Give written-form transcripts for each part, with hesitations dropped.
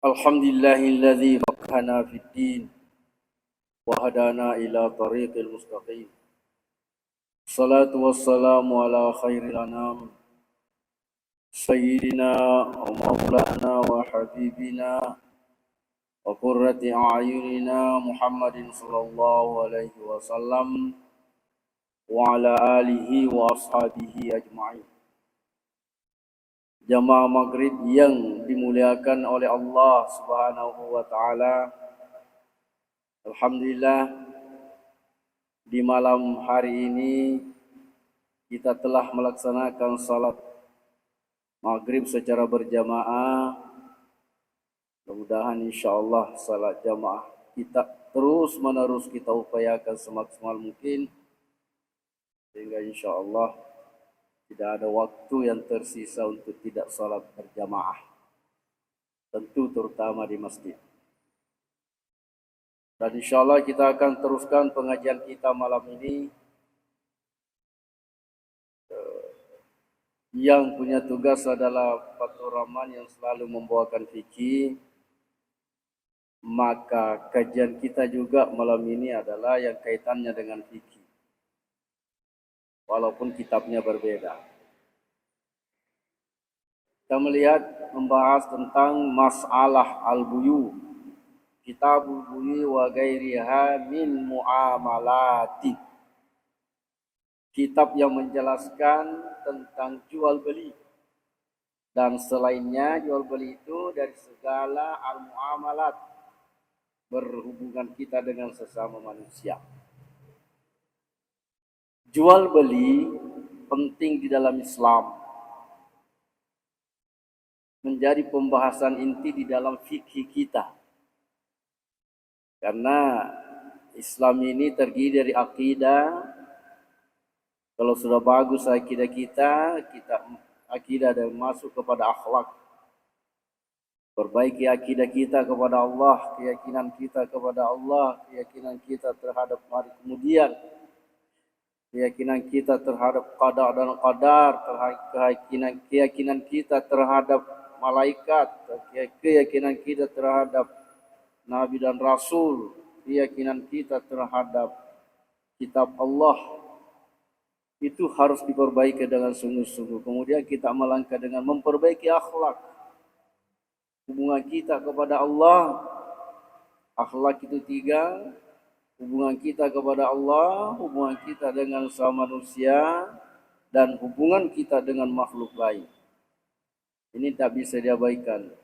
Alhamdulillahilladzi faqahana fid din wa hadana ila tariqil mustaqim. Salatu wassalamu ala khairil anam sayyidina wa maulana wa habibina wa qurrati a'yunina Muhammadin sallallahu alaihi wasallam wa ala alihi wa ashabihi ajma'in. Jamaah maghrib yang dimuliakan oleh Allah Subhanahu wa taala. Alhamdulillah, di malam hari ini kita telah melaksanakan salat maghrib secara berjamaah. Mudah-mudahan insyaallah salat jamaah kita terus menerus kita upayakan semaksimal mungkin sehingga insyaallah tidak ada waktu yang tersisa untuk tidak salat berjamaah. Tentu terutama di masjid. Dan insyaallah kita akan teruskan pengajian kita malam ini. Yang punya tugas adalah Fathur Rahman yang selalu membawakan fikih. Maka kajian kita juga malam ini adalah yang kaitannya dengan fikih. Walaupun kitabnya berbeda. Kita melihat membahas tentang masalah al-buyu. Kitabul buyu wa ghairiha min muamalati. Kitab yang menjelaskan tentang jual beli. Dan selainnya jual beli itu dari segala al-muamalat. Berhubungan kita dengan sesama manusia. Jual beli penting di dalam Islam. Menjadi pembahasan inti di dalam fikih kita. Karena Islam ini terdiri dari akidah. Kalau sudah bagus akidah kita akidah dan masuk kepada akhlak. Perbaiki akidah kita kepada Allah, keyakinan kita kepada Allah, keyakinan kita terhadap hari kemudian. Keyakinan kita terhadap qada dan qadar, keyakinan kita terhadap malaikat, keyakinan kita terhadap nabi dan rasul, keyakinan kita terhadap kitab Allah. Itu harus diperbaiki dengan sungguh-sungguh. Kemudian kita melangkah dengan memperbaiki akhlak. Hubungan kita kepada Allah, akhlak itu 3. Hubungan kita kepada Allah, hubungan kita dengan sama manusia, dan hubungan kita dengan makhluk lain. Ini tak bisa diabaikan.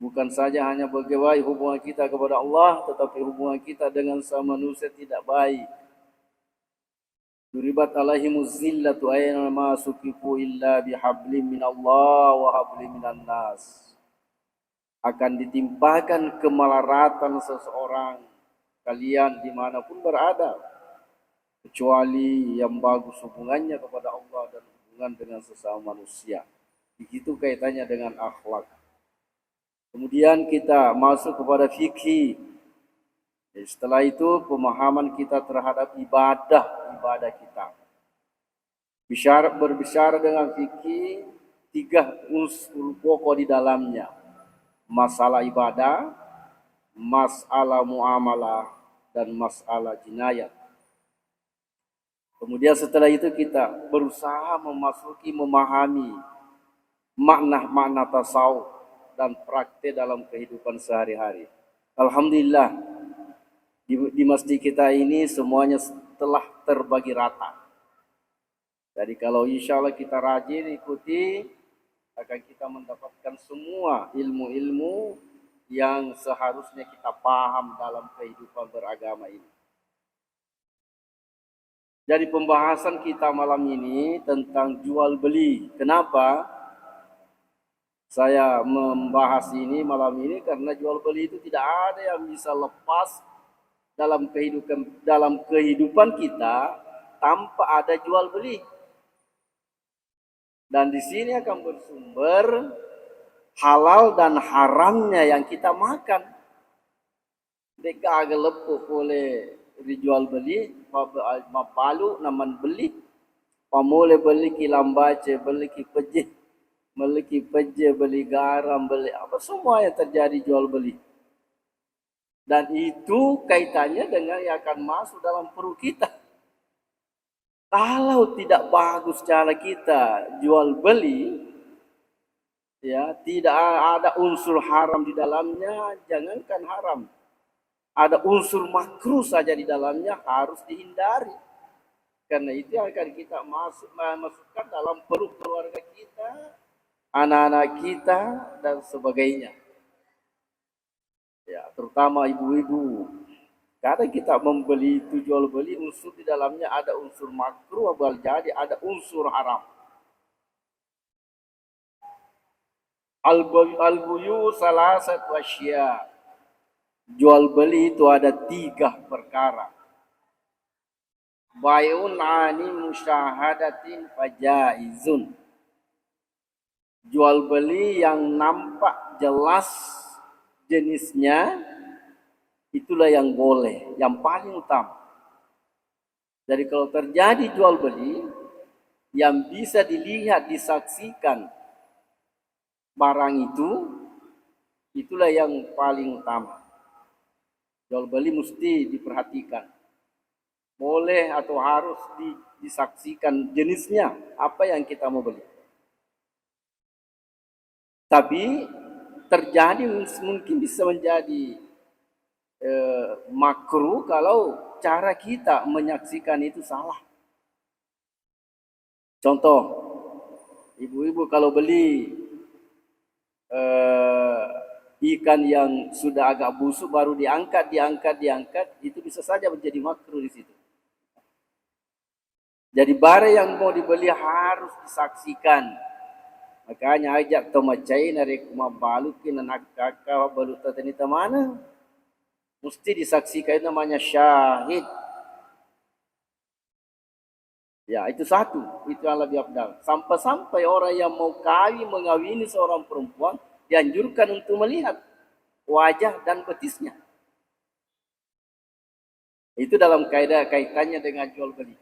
Bukan saja hanya bagaimana hubungan kita kepada Allah, tetapi hubungan kita dengan sama manusia tidak baik. Duribat alaihimuz zillatu aina ma sukifu illa bihablim minallah wa hablim minan nas. Akan ditimpakan kemelaratan seseorang kalian dimanapun berada, kecuali yang bagus hubungannya kepada Allah dan hubungan dengan sesama manusia. Begitu kaitannya dengan akhlak. Kemudian kita masuk kepada fikih. Setelah itu pemahaman kita terhadap ibadah kita. Berbicara dengan fikih 3 unsur pokok di dalamnya. Masalah ibadah, masalah muamalah, dan masalah jinayat. Kemudian setelah itu kita berusaha memahami makna-makna tasawuf dan praktek dalam kehidupan sehari-hari. Alhamdulillah, di masjid kita ini semuanya telah terbagi rata. Jadi kalau insya Allah kita rajin ikuti, akan kita mendapatkan semua ilmu-ilmu yang seharusnya kita paham dalam kehidupan beragama ini. Jadi pembahasan kita malam ini tentang jual beli. Kenapa saya membahas ini malam ini? Karena jual beli itu tidak ada yang bisa lepas dalam kehidupan kita tanpa ada jual beli. Dan di sini akan bersumber halal dan haramnya yang kita makan. Mereka agak lepuh oleh dijual beli, mapalu naman beli, pamole beli ki lambace, beli ki pejih, beli kipeje, beli garam, beli apa semua yang terjadi jual beli. Dan itu kaitannya dengan yang akan masuk dalam perut kita. Kalau tidak bagus cara kita jual beli, ya tidak ada unsur haram di dalamnya, jangankan haram. Ada unsur makruh saja di dalamnya harus dihindari. Karena itu yang akan kita masukkan dalam perut keluarga kita, anak-anak kita dan sebagainya. Ya, terutama ibu-ibu. Kadang kita membeli itu jual beli unsur di dalamnya ada unsur makruh, jadi ada unsur haram. Al-buyu salah satu asya. Jual beli itu ada 3 perkara. Bay'un ani musyahadatin fajaizun. Jual beli yang nampak jelas jenisnya, itulah yang boleh, yang paling utama. Jadi kalau terjadi jual beli yang bisa dilihat, disaksikan barang itu, itulah yang paling utama. Jual beli mesti diperhatikan. Boleh atau harus disaksikan jenisnya, apa yang kita mau beli. Tapi terjadi mungkin bisa menjadi makruh kalau cara kita menyaksikan itu salah. Contoh, ibu-ibu kalau beli ikan yang sudah agak busuk baru diangkat, itu bisa saja menjadi makruh di situ. Jadi barang yang mau dibeli harus disaksikan. Makanya ajak tomacai narik mabalukin anak kakak balut tadi mana? Mesti disaksikan, namanya syahid. Ya, itu satu, itu yang lebih afdal. Sampai-sampai orang yang mau mengawini seorang perempuan dianjurkan untuk melihat wajah dan betisnya. Itu dalam kaitannya dengan jual beli.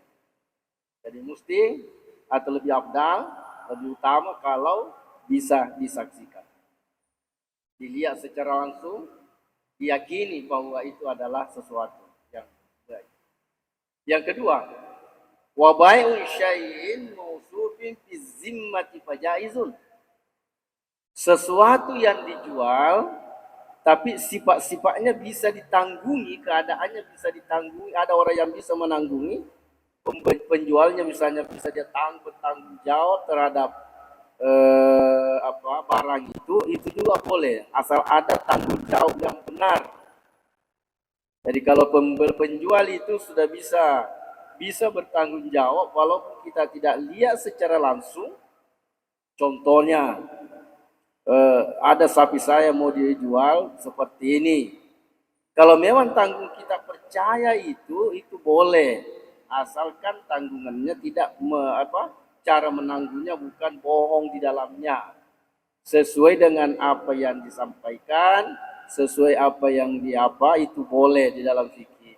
Jadi mesti atau lebih afdal, lebih utama kalau bisa disaksikan. Dilihat secara langsung, diyakini bahwa itu adalah sesuatu yang baik. Yang kedua, wa bai'u syai'in mawsufin fi zimmati fajaizun. Sesuatu yang dijual tapi sifat-sifatnya bisa ditanggungi, keadaannya bisa ditanggungi, ada orang yang bisa menanggungi. Penjualnya misalnya bisa dia bertanggung jawab terhadap barang itu juga boleh, asal ada tanggung jawab yang benar. Jadi kalau penjual itu sudah bisa bertanggung jawab walaupun kita tidak lihat secara langsung. Contohnya ada sapi saya mau dijual seperti ini. Kalau memang tanggung kita percaya itu boleh. Asalkan tanggungannya tidak cara menanggungnya bukan bohong di dalamnya. Sesuai dengan apa yang disampaikan, sesuai apa yang itu boleh di dalam fikih.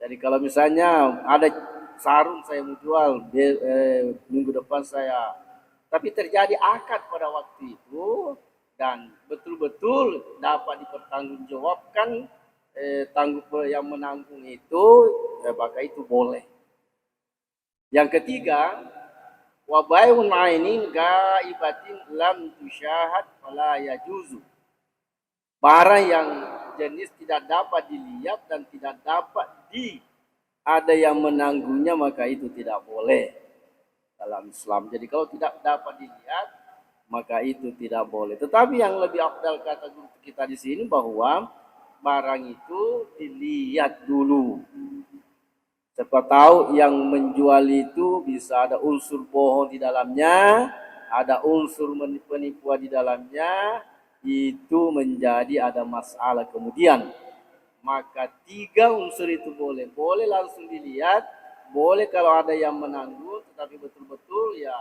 Jadi kalau misalnya ada sarung saya mau jual minggu depan tapi terjadi akad pada waktu itu dan betul-betul dapat dipertanggungjawabkan yang menanggung itu, maka itu boleh. Yang ketiga, wa bai'un 'ainin ghaibatin lam tusyahad fala yajuzu. Barang yang jenis tidak dapat dilihat dan tidak dapat ada yang menanggungnya, maka itu tidak boleh dalam Islam. Jadi kalau tidak dapat dilihat, maka itu tidak boleh. Tetapi yang lebih afdal kata guru kita di sini bahwa barang itu dilihat dulu. Siapa tahu yang menjual itu bisa ada unsur bohong di dalamnya, ada unsur penipuan di dalamnya, itu menjadi ada masalah kemudian. Maka 3 unsur itu boleh. Boleh langsung dilihat, boleh kalau ada yang menanggung, tetapi betul-betul ya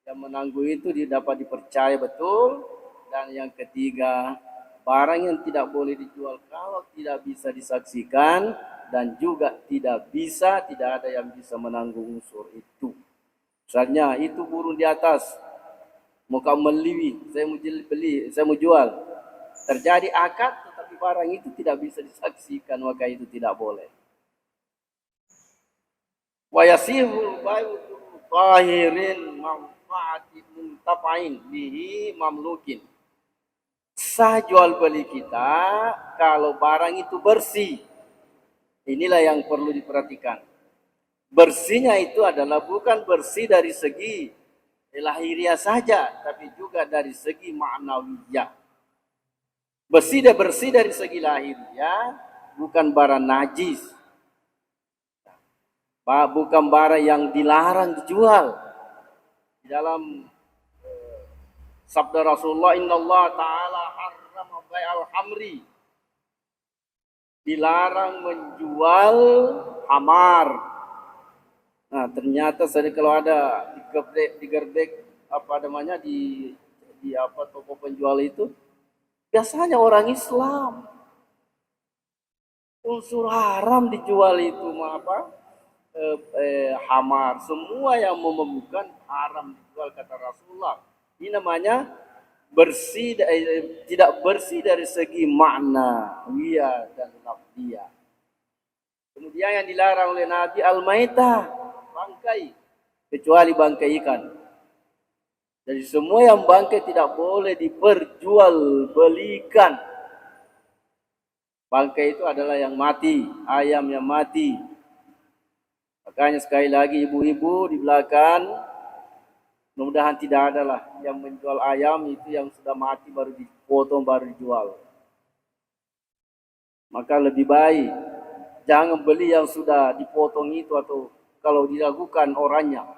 yang menanggung itu dapat dipercaya betul. Dan yang ketiga, barang yang tidak boleh dijual kalau tidak bisa disaksikan dan juga tidak ada yang bisa menanggung unsur itu. Misalnya itu burung di atas, Mau kamu beli, saya mau jual. Terjadi akad, tetapi barang itu tidak bisa disaksikan, maka itu tidak boleh. Wa yasihul bai'u tahirin manfaatin muntafain bihi mamlukin. Sah jual beli kita kalau barang itu bersih. Inilah yang perlu diperhatikan. Bersihnya itu adalah bukan bersih dari segi lahiriah saja, tapi juga dari segi ma'nawiyah. Bersih dari segi lahiriah, bukan barang najis. Bukan barang yang dilarang dijual. Di dalam sabda Rasulullah, innallaha ta'ala harrama bai'al hamri. Dilarang menjual hamar. Nah, ternyata kalau ada digerbek apa namanya di apa toko penjual itu, biasanya orang Islam. Unsur haram dijual itu apa? Hamar. Semua yang membukan haram dijual kata Rasulullah. Ini namanya bersih, tidak bersih dari segi makna, wiyah dan lafziyah. Kemudian yang dilarang oleh Nabi al-maitah, bangkai, kecuali bangkai ikan. Jadi semua yang bangkai tidak boleh diperjualbelikan. Bangkai itu adalah yang mati, ayam yang mati. Makanya sekali lagi ibu-ibu di belakang, mudah-mudahan tidak ada lah yang menjual ayam itu yang sudah mati baru dipotong baru dijual. Maka lebih baik jangan beli yang sudah dipotong itu, atau kalau diragukan orangnya.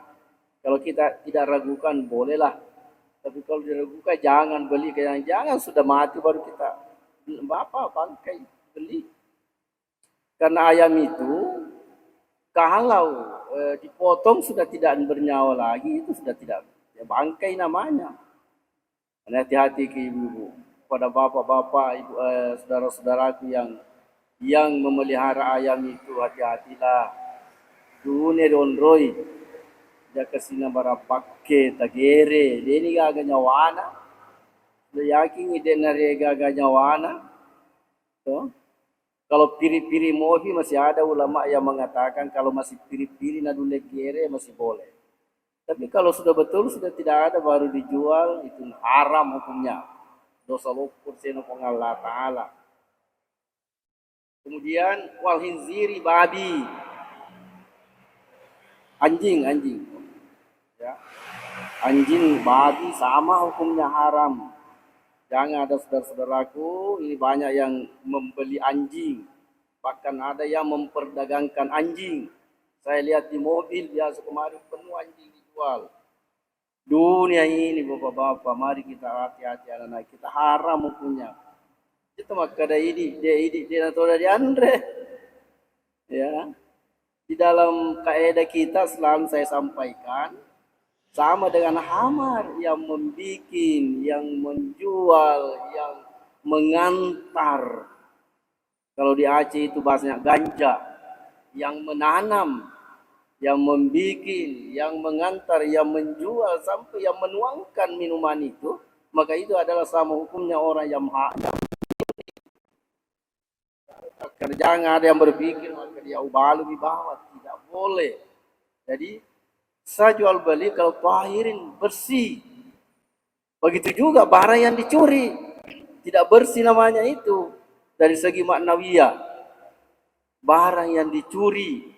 Kalau kita tidak ragukan bolehlah. Tapi kalau diragukan jangan beli, jangan sudah mati baru kita bangkai beli. Karena ayam itu kalau dipotong sudah tidak bernyawa lagi, itu sudah tidak bangkai namanya. Hati-hati ke ibu-ibu, pada bapak-bapak, ibu, saudara-saudaraku yang memelihara ayam itu, hati-hatilah. Dune donroi, dia kesina bara pakke tagere, deni gaga nyawana, yakin ide nare gaga nyawana, to. Kalau piri-piri mohi masih ada ulama yang mengatakan kalau masih piri-piri nadule gere masih boleh. Tapi kalau sudah betul sudah tidak ada baru dijual, itu haram hukumnya. Dosa lukur seno Allah Ta'ala. Kemudian wal hinziri babi. Anjing. Ya. Anjing babi sama hukumnya haram. Jangan ada saudara-saudaraku, ini banyak yang membeli anjing. Bahkan ada yang memperdagangkan anjing. Saya lihat di mobil biasa kemarin penuh anjing dijual. Dunia ini bapak-bapak, mari kita hati-hati anak-anak. Kita haram hukumnya. Itu maka ada dia atau dari Andre. Ya. Di dalam kaidah kita selalu saya sampaikan, sama dengan hamar yang membuat, yang menjual, yang mengantar. Kalau di Aceh itu bahasanya ganja. Yang menanam, yang membuat, yang mengantar, yang menjual, sampai yang menuangkan minuman itu. Maka itu adalah sama hukumnya orang yang jangan ada yang berpikir maka dia ubalu di bawah. Tidak boleh. Jadi saya jual beli kalau tahirin bersih. Begitu juga barang yang dicuri tidak bersih namanya itu dari segi maknawiyah. Barang yang dicuri,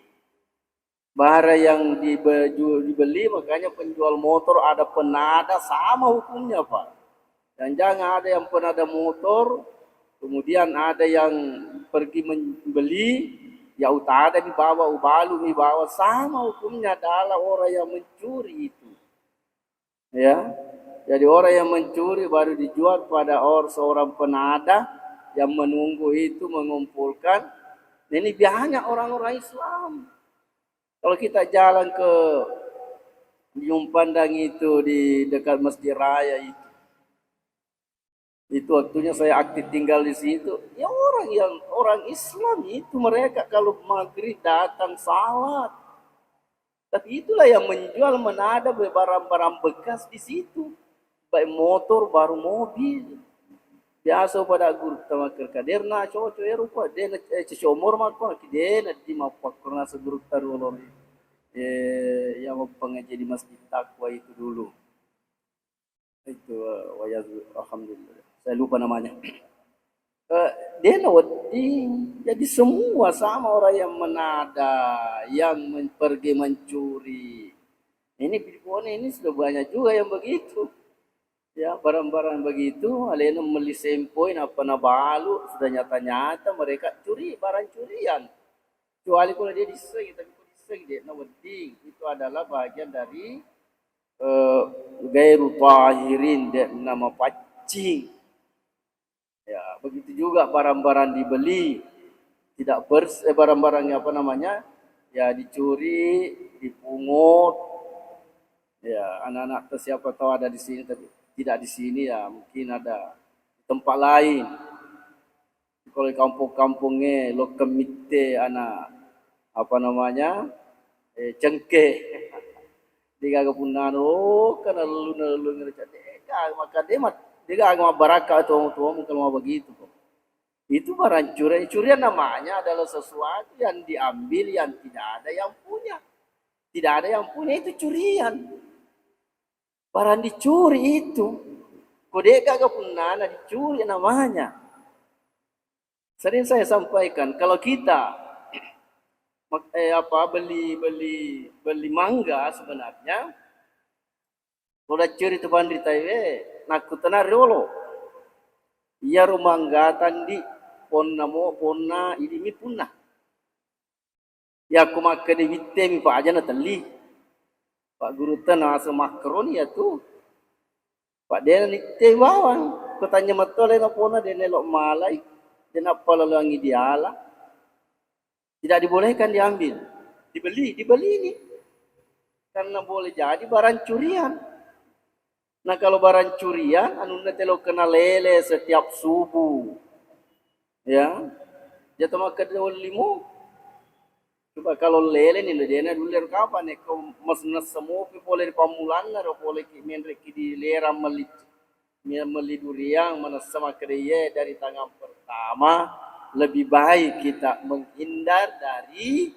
barang yang dibeli, makanya penjual motor ada penada sama hukumnya Pak. Dan jangan ada yang penada motor kemudian ada yang pergi membeli ya utada di bawah ubalu di bawah, sama hukumnya adalah orang yang mencuri itu. Ya. Jadi orang yang mencuri baru dijual pada seorang penada yang menunggu itu mengumpulkan. Ini banyak orang-orang Islam. Kalau kita jalan ke Ujung Pandang itu di dekat Masjid Raya itu waktunya saya aktif tinggal di situ. Ya orang Islam itu mereka kalau maghrib datang salat. Tapi itulah yang menjual menada barang-barang bekas di situ. baik motor baru mobil. Biasa pada guru tama kerkaderna coco rupa dena cicomor makon kidena di mapakona seguru tarulor yang pengaji di masjid takwa itu dulu. Itu wayaz alhamdulillah. Saya lupa namanya. Dena wedding jadi semua sama orang yang menada, yang pergi mencuri. Ini ini sudah banyak juga yang begitu. Ya, barang-barang begitu, alena meli sempoin apa na balu, sudah nyata-nyata mereka curi barang curian. Kecuali kalau dia diseng, tapi kalau diseng dia na wedding, itu adalah bagian dari gairu tahirin, dia nama pacing. Ya, begitu juga barang-barang dibeli, tidak barang-barang apa namanya, ya dicuri, dipungut. Ya, anak-anak siapa tahu ada di sini tapi tidak di sini ya, mungkin ada di tempat lain. Kalau di kampung-kampungnya lo kemite anak apa namanya cengkeh dia gak punan karena lu ngerjain maka dia agak barakah atau tua mungkin mau begitu kok. Itu barang curian namanya adalah sesuatu yang diambil yang tidak ada yang punya. Tidak ada yang punya itu curian. Barang dicuri itu, kodeka kepunana dicuri namanya. Sering saya sampaikan kalau kita beli mangga sebenarnya, kalau curi itu bandri tawe, nak tenar rolo. Iya rumangga tandi ponna ini punah. Ya aku makan di witem pak aja na tali. Pak guru tanah semakron ya tuh. Pak dia ni bawang. Kau tanya matole na pona dia nelok malai. Dia nak palalangi diala. Tidak dibolehkan diambil. Dibeli ini. Karena boleh jadi barang curian. Nah kalau barang curian, anu telo kena lele setiap subuh. Ya. Jatuh makan limo. Coba kalau lele ni dia dulu kapan nih kau masnas semua boleh pamulan atau boleh menrek di lera meli duriang mana sama kerja dari tangan pertama lebih baik kita menghindar dari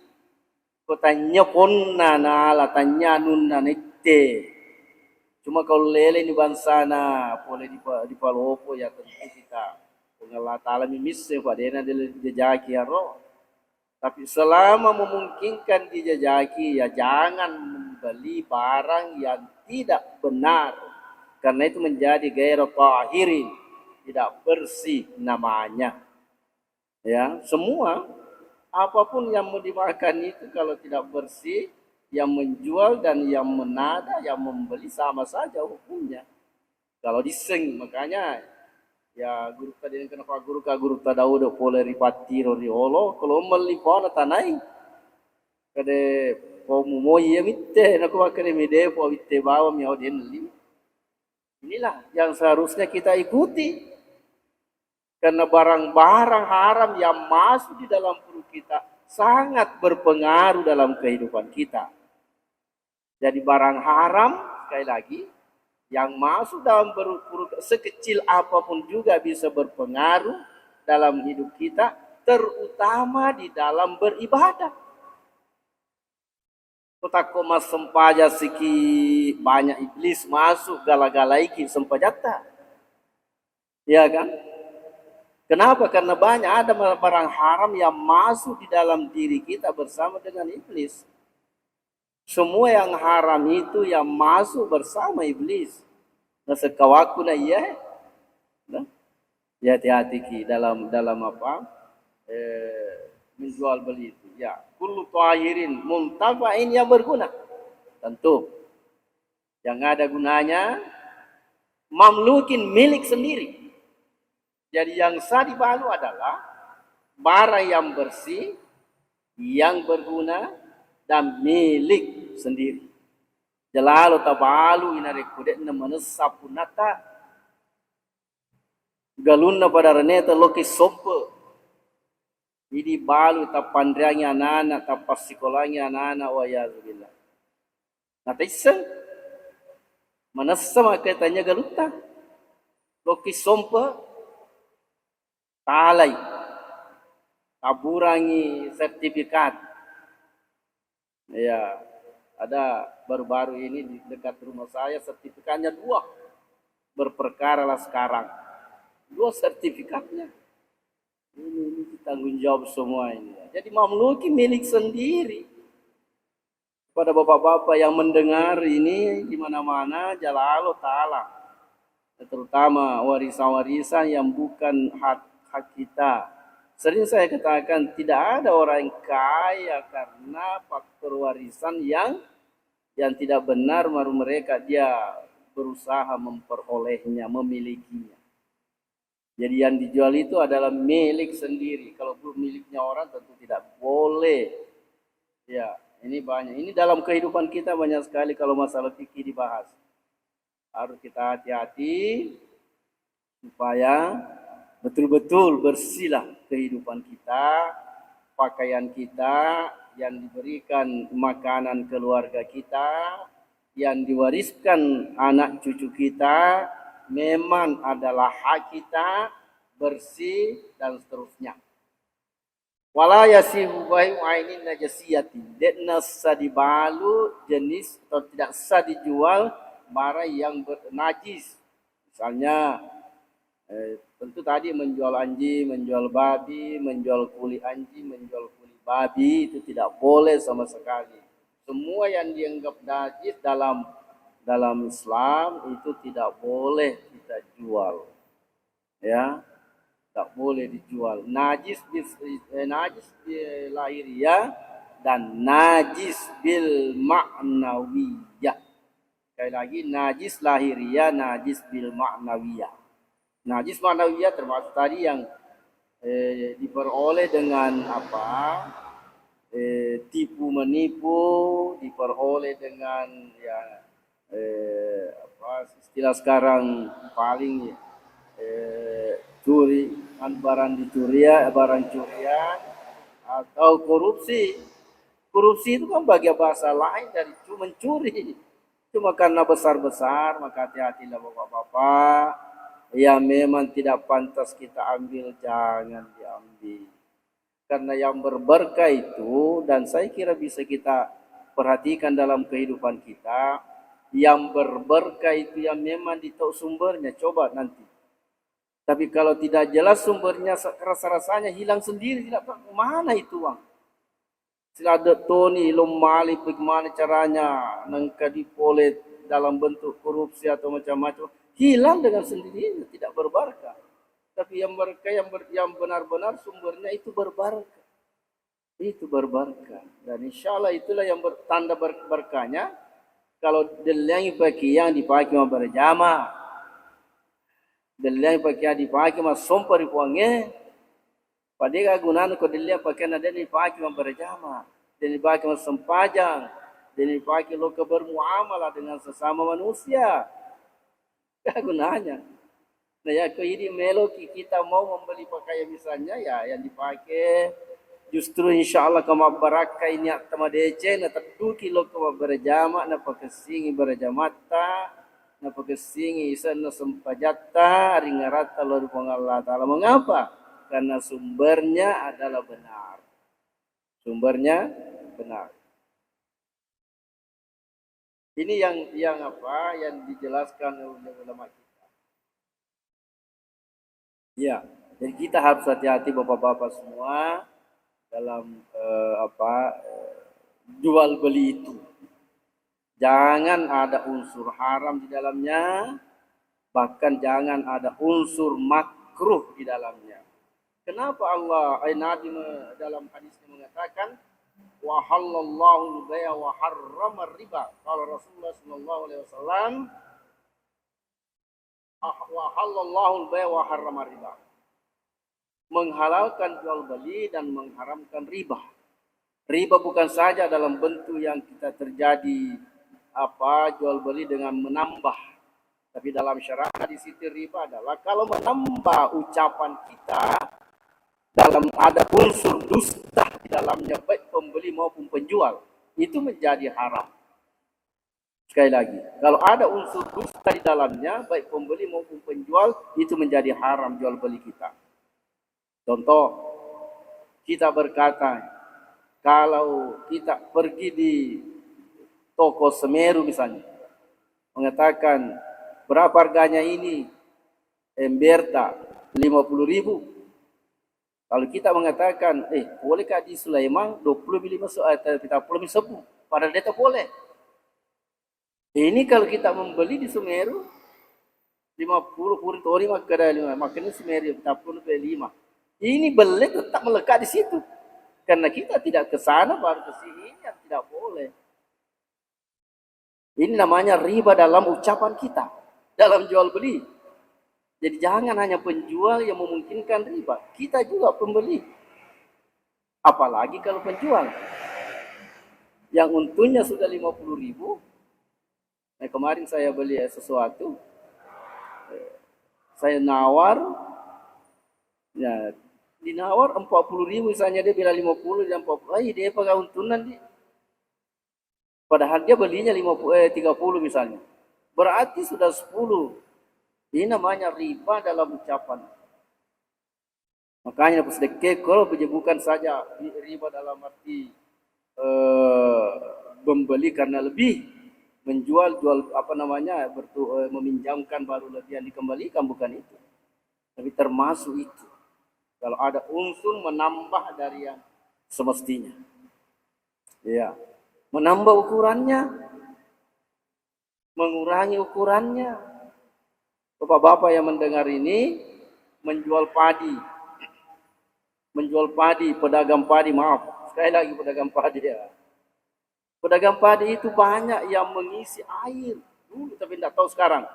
kotanya ponna nala tanya nunna nette. Cuma kalau lele ni bansana boleh di palopo ya tentu kita Allah Taala mimisnya pada dia jaki ya roh. Tapi selama memungkinkan dijajaki, ya jangan membeli barang yang tidak benar. Karena itu menjadi gairu tahirin, tidak bersih namanya. Ya, semua apapun yang mau dimakan itu kalau tidak bersih, yang menjual dan yang menada, yang membeli sama saja hukumnya. Kalau diseng, makanya ya guru tadi kenapa guru tadi udah boleh ripati riolo kalau melipona tanai kade pomu moye mitte nak wakane mide po witte bawa mi auden li. Inilah yang seharusnya kita ikuti karena barang-barang haram yang masuk di dalam perut kita sangat berpengaruh dalam kehidupan kita. Jadi barang haram sekali lagi yang masuk dalam perut sekecil apapun juga bisa berpengaruh dalam hidup kita, terutama di dalam beribadah. Kotako mas sempaja siki banyak iblis masuk gala-galaiki sempajata. Ya kan? Kenapa? Karena banyak ada barang haram yang masuk di dalam diri kita bersama dengan iblis. Semua yang haram itu yang masuk bersama iblis. Nah sekawaku na iya, nah, ya hati-hati ki dalam apa menjual beli itu. Ya, kullu tahirin muntafa'in yang berguna. Tentu yang ada gunanya mamlukin milik sendiri. Jadi yang sah dibalu adalah barang yang bersih, yang berguna dan milik sendiri. Jalalu tabalu inare kudet na manesapunata galunna pada reneta loki sopo. Jadi balu tapandriangnya anak-anak tapas sekolahnya anak-anak wa yazubillah. Nah iseng Manasama katanya galuta. Loki sompa talai. Taburangi sertifikat. Ya, ada baru-baru ini di dekat rumah saya sertifikatnya 2. Berperkara lah sekarang. 2 sertifikatnya. Ini tanggung jawab semua ini. Jadi mamluki milik sendiri. Pada bapak-bapak yang mendengar ini di mana-mana, Jalla Allah Ta'ala. Terutama warisan-warisan yang bukan hak kita. Sering saya katakan tidak ada orang yang kaya karena faktor warisan yang tidak benar, baru mereka dia berusaha memperolehnya, memilikinya. Jadi yang dijual itu adalah milik sendiri. Kalau miliknya orang tentu tidak boleh. Ya, ini banyak. Ini dalam kehidupan kita banyak sekali kalau masalah fikih dibahas. Harus kita hati-hati supaya betul-betul bersihlah kehidupan kita, pakaian kita, yang diberikan makanan keluarga kita, yang diwariskan anak cucu kita, memang adalah hak kita, bersih dan seterusnya. Wala yasihu bai'u ainin najasiyati. Tidak sah dibalu jenis atau tidak sah dijual barang yang najis. Misalnya tentu tadi menjual anjing, menjual babi, menjual kulit anjing, menjual kulit babi itu tidak boleh sama sekali. Semua yang dianggap najis dalam Islam itu tidak boleh kita jual. Ya, tak boleh dijual. Najis bil lahiriah dan najis bil ma'nawiyah. Sekali lagi, najis lahiriah, najis bil ma'nawiyah. Najis ma'nawiyah termasuk tadi yang diperoleh dengan tipu menipu, diperoleh dengan istilah sekarang paling curi, barang curian atau korupsi. Korupsi itu kan bagian bahasa lain dari mencuri. Cuma karena besar-besar, maka hati-hatilah bapak-bapak. Yang memang tidak pantas kita ambil, jangan diambil. Karena yang berberkah itu, dan saya kira bisa kita perhatikan dalam kehidupan kita, yang berberkah itu yang memang ditahu sumbernya. Coba nanti. Tapi kalau tidak jelas sumbernya, rasa-rasanya hilang sendiri. Tidak tahu mana itu uang. Sila ada Tony, Lomali, bagaimana caranya nangka dipoleh dalam bentuk korupsi atau macam-macam. Hilang dengan sendirinya, tidak berbarkah. Tapi yang berkah, yang benar-benar sumbernya itu berbarkah. Itu berbarkah. Dan insya Allah itulah yang bertanda berkahnya. Kalau dilihat pakaian dipakai berjamaah. Dilihat pakaian dipakai sompar dipuangnya. Padahal gunanya kalau dilihat pakaian ada dipakai berjamaah. Dan dipakai sempajang. Dan dipakai lo bermuamalah dengan sesama manusia. Gunanya. Nah ya ini meloki kita mau membeli pakaian misalnya ya yang dipakai justru insya Allah kama barakah ini atama DC na tertuki lo kama berjama na pakesingi berjamata na pakesingi isa na sempajata ringarata lo Allah Ta'ala. Mengapa? Karena sumbernya adalah benar. Sumbernya benar. Ini yang dijelaskan oleh ulama kita. Ya, jadi kita harus hati-hati bapak-bapak semua dalam jual beli itu. Jangan ada unsur haram di dalamnya, bahkan jangan ada unsur makruh di dalamnya. Kenapa Nabi dalam hadisnya mengatakan wa halallahu al-bai'a wa harrama riba. Kalau Rasulullah sallallahu alaihi wasallam wa halallahu al-bai'a wa harrama riba. Menghalalkan jual beli dan mengharamkan riba. Riba bukan saja dalam bentuk yang kita terjadi jual beli dengan menambah. Tapi dalam syariat di situ riba adalah kalau menambah ucapan kita dalam ada unsur dusta di dalamnya baik pembeli maupun penjual, itu menjadi haram. Sekali lagi, kalau ada unsur dusta di dalamnya, baik pembeli maupun penjual, itu menjadi haram jual beli kita. Contoh, kita berkata, kalau kita pergi di toko Semeru misalnya, mengatakan berapa harganya ini Emberta 50.000. Kalau kita mengatakan, bolehkah di Sulaiman 20 beli masuk kita 10 beli sebu, padahal dia tak boleh. Ini kalau kita membeli di Semeru 50 puri tori makanya 5, makanya Semeru kita 10 beli 5. Ini beli tetap melekat di situ. Karena kita tidak ke sana baru ke sini, yang tidak boleh. Ini namanya riba dalam ucapan kita, dalam jual beli. Jadi jangan hanya penjual yang memungkinkan riba, kita juga pembeli. Apalagi kalau penjual yang untungnya sudah 50.000. Nah, kemarin saya beli sesuatu, saya nawar, ya dinawar 40.000 misalnya, dia bilang 50 dan 40, dia pakai untungan dia. Padahal dia belinya 30 misalnya. Berarti sudah 10. Ini namanya riba dalam ucapan. Makanya sedekah kalau bukan saja riba dalam arti membeli karena lebih, menjual meminjamkan baru lebih yang dikembalikan, bukan itu. Tapi termasuk itu. Kalau ada unsur menambah dari yang semestinya. Ya. Menambah ukurannya, mengurangi ukurannya. Bapak-bapak yang mendengar ini menjual padi, pedagang padi, maaf, sekali lagi pedagang padi ya. Pedagang padi itu banyak yang mengisi air dulu, tapi tidak tahu sekarang.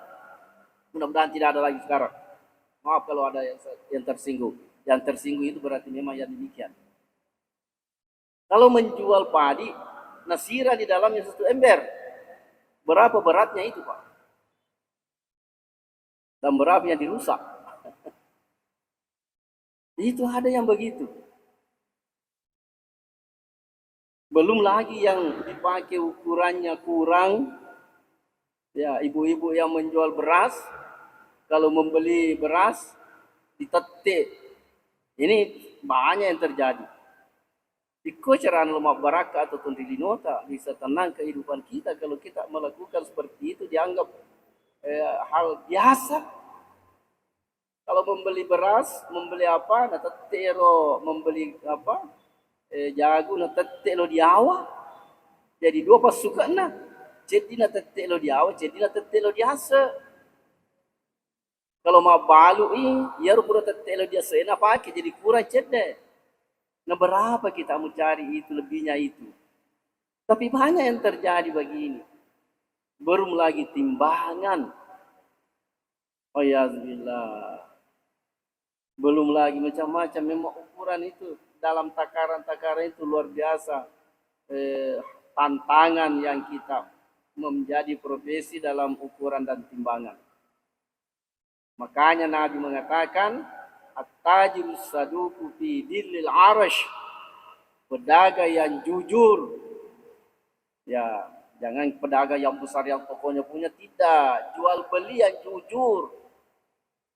Mudah-mudahan tidak ada lagi sekarang. Maaf kalau ada yang tersinggung. Yang tersinggung itu berarti memang yang demikian. Kalau menjual padi, nasira di dalamnya 1 ember. Berapa beratnya itu, Pak? Dan berapa yang dirusak? Itu ada yang begitu. Belum lagi yang dipakai ukurannya kurang. Ya, ibu-ibu yang menjual beras, kalau membeli beras ditetik. Ini banyak yang terjadi. Dikoceran lemak baraka atau tondillinota, bisa tenang kehidupan kita kalau kita melakukan seperti itu, dianggap hal biasa. Kalau membeli beras, membeli apa, na tetero, membeli apa, jago na tetelo di awal. Jadi 2 pasukan na. Jadi na tetelo di awal, jadi na tetelo di asa. Kalau mau balu ya pura tetelo di asa, na pakai jadi kurang cede. Nah, berapa kita mau cari itu lebihnya itu. Tapi banyak yang terjadi begini. Belum lagi timbangan. Oh ya billah. Belum lagi macam-macam, memang ukuran itu dalam takaran-takaran itu luar biasa. Tantangan yang kita menjadi profesi dalam ukuran dan timbangan. Makanya Nabi mengatakan, at-tajirus saduqu fi dhillil arash. Pedagang yang jujur. Ya, jangan pedagang yang besar yang tokonya punya, tidak. Jual beli yang jujur.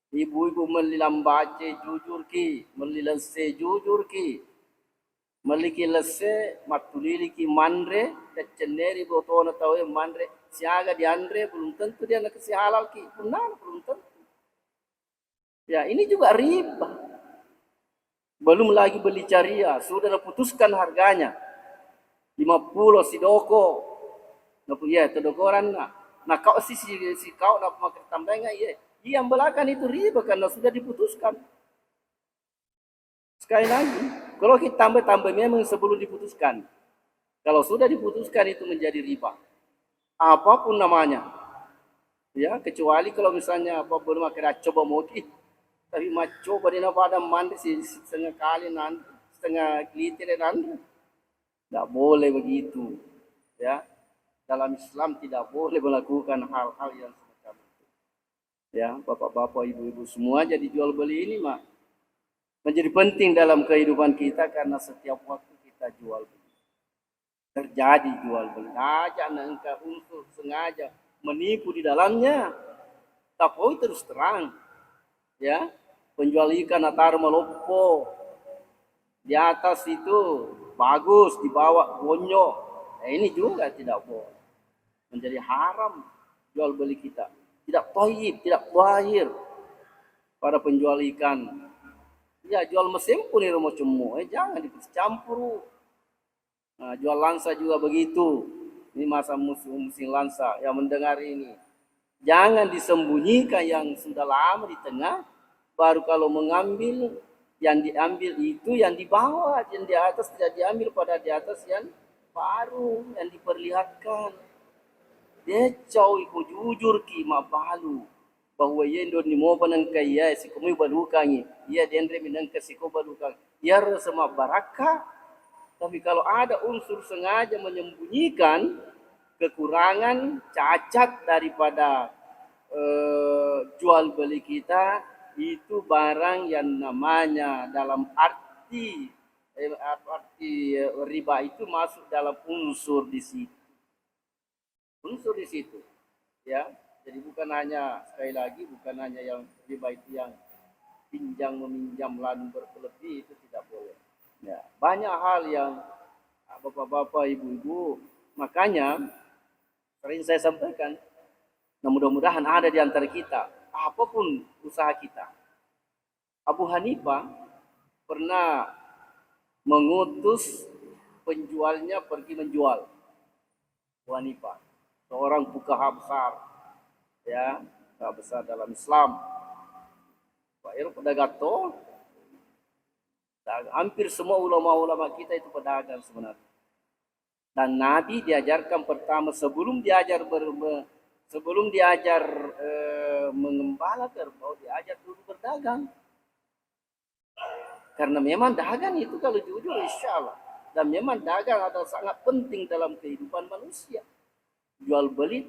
Ibu-ibu meli lambace jujur ki, meli lese jujur ki. Meli ki lese matulili ki mandre, keceneri botona tahu mandre, siaga di andre belum tentu dia nak si halal ki, benar belum tentu. Ya, ini juga riba. Belum lagi beli caria, sudah putuskan harganya 50 sidoko. Ya, tedokoran nak. Nah, kau si kau nak makan tambahnya ya. Yang belakang itu riba karena sudah diputuskan. Sekali lagi, kalau kita tambah memang sebelum diputuskan. Kalau sudah diputuskan itu menjadi riba. Apapun namanya. Ya, kecuali kalau misalnya apa belum akhirnya coba moki. Tapi coba di pada mandi setengah kali nanti, setengah liter nanti. Tidak boleh begitu. Ya, dalam Islam tidak boleh melakukan hal-hal yang semacam itu. Ya, bapak-bapak, ibu-ibu semua jadi jual beli ini menjadi penting dalam kehidupan kita karena setiap waktu kita jual beli. terjadi jual beli. Aja engkau unsur sengaja menipu di dalamnya. Tapi terus terang, ya, penjual ikan atar melopo di atas itu bagus, di bawah bonyok. Nah, ini juga tidak boleh. Menjadi haram jual beli kita. Tidak thayyib, tidak zahir pada penjual ikan. Ya, jual mesin pun di rumah cemu. Jangan dicampur. Nah, jual lansa juga begitu. Ini masa musim lansa yang mendengar ini. Jangan disembunyikan yang sudah lama di tengah. Baru kalau mengambil, yang diambil itu yang di bawah, yang di atas tidak diambil pada di atas yang baru, yang diperlihatkan. Dia cawi ko jujur ki mabalu bahwa yendo ni mo panang kaya si kumi balukangi. Ia dendre minang si ko balukang. Ia sama barakah. Tapi kalau ada unsur sengaja menyembunyikan kekurangan, cacat daripada jual beli kita, itu barang yang namanya dalam arti riba itu masuk dalam unsur di situ. Unsur di situ, ya. Jadi bukan hanya, sekali lagi, bukan hanya yang riba itu yang pinjam meminjam lalu berlebih, itu tidak boleh. Ya, banyak hal yang bapak-bapak, ibu-ibu, makanya sering saya sampaikan, nah mudah-mudahan ada di antara kita, apapun usaha kita. Abu Hanifah pernah mengutus penjualnya pergi menjual. Abu Hanifah, seorang fuqaha besar, ya, besar dalam Islam. Pak Ero pedagang tol. Hampir semua ulama-ulama kita itu pedagang sebenarnya. Dan Nabi diajarkan pertama sebelum diajar mengembala kerbau, diajar dulu berdagang. Karena memang dagang itu kalau jujur insya Allah. Dan memang dagang adalah sangat penting dalam kehidupan manusia. Jual beli